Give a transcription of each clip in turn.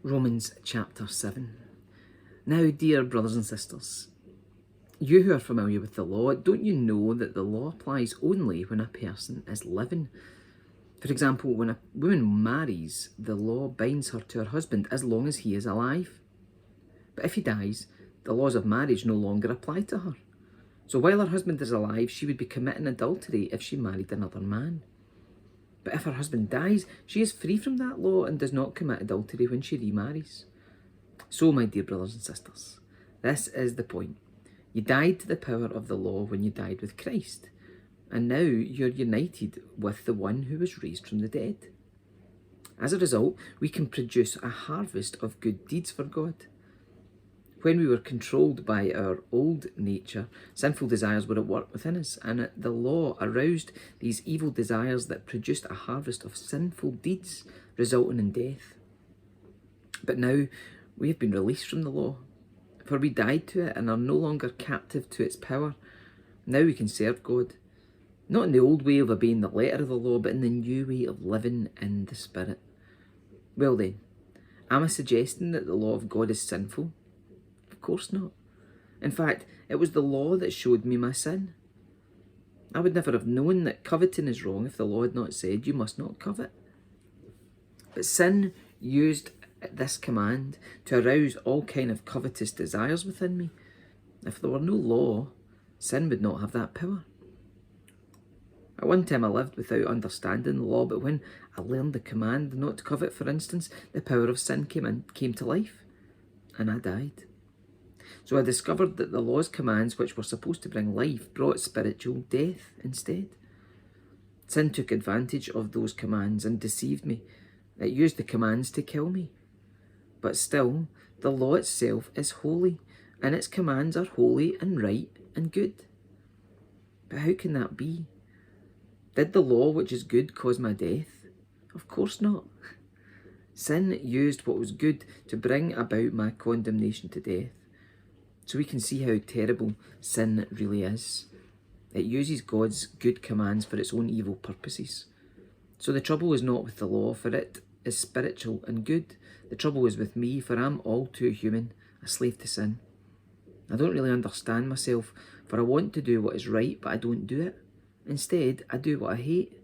Romans chapter 7. Now, dear brothers and sisters, you who are familiar with the law, don't you know that the law applies only when a person is living? For example, when a woman marries, the law binds her to her husband as long as he is alive. But if he dies, the laws of marriage no longer apply to her. So while her husband is alive, she would be committing adultery if she married another man. But if her husband dies, she is free from that law and does not commit adultery when she remarries. So, my dear brothers and sisters, this is the point. You died to the power of the law when you died with Christ, and now you're united with the one who was raised from the dead. As a result, we can produce a harvest of good deeds for God. When we were controlled by our old nature, sinful desires were at work within us, and the law aroused these evil desires that produced a harvest of sinful deeds, resulting in death. But now we have been released from the law, for we died to it and are no longer captive to its power. Now we can serve God, not in the old way of obeying the letter of the law, but in the new way of living in the Spirit. Well then, am I suggesting that the law of God is sinful? Of course not. In fact, it was the law that showed me my sin. I would never have known that coveting is wrong if the law had not said you must not covet. But sin used this command to arouse all kind of covetous desires within me. If there were no law, sin would not have that power. At one time I lived without understanding the law, but when I learned the command not to covet, for instance, the power of sin came to life, and I died. So I discovered that the law's commands, which were supposed to bring life, brought spiritual death instead. Sin took advantage of those commands and deceived me. It used the commands to kill me. But still, the law itself is holy, and its commands are holy and right and good. But how can that be? Did the law, which is good, cause my death? Of course not. Sin used what was good to bring about my condemnation to death. So we can see how terrible sin really is. It uses God's good commands for its own evil purposes. So the trouble is not with the law, for it is spiritual and good. The trouble is with me, for I'm all too human, a slave to sin. I don't really understand myself, for I want to do what is right, but I don't do it. Instead, I do what I hate.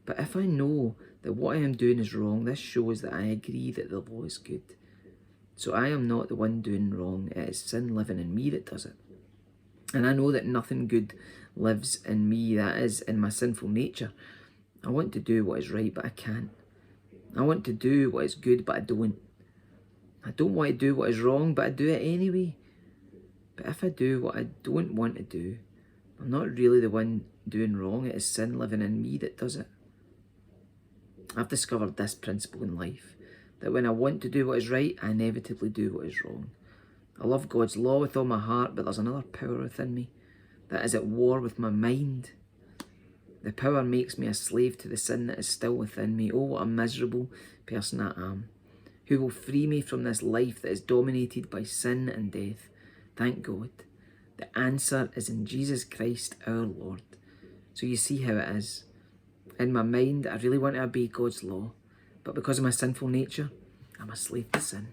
But if I know that what I am doing is wrong, this shows that I agree that the law is good. So I am not the one doing wrong, it is sin living in me that does it. And I know that nothing good lives in me, that is, in my sinful nature. I want to do what is right, but I can't. I want to do what is good, but I don't. I don't want to do what is wrong, but I do it anyway. But if I do what I don't want to do, I'm not really the one doing wrong, it is sin living in me that does it. I've discovered this principle in life, that when I want to do what is right, I inevitably do what is wrong. I love God's law with all my heart, but there's another power within me that is at war with my mind. The power makes me a slave to the sin that is still within me. Oh, what a miserable person I am. Who will free me from this life that is dominated by sin and death? Thank God. The answer is in Jesus Christ our Lord. So you see how it is. In my mind, I really want to obey God's law, but because of my sinful nature, I'm a slave to sin.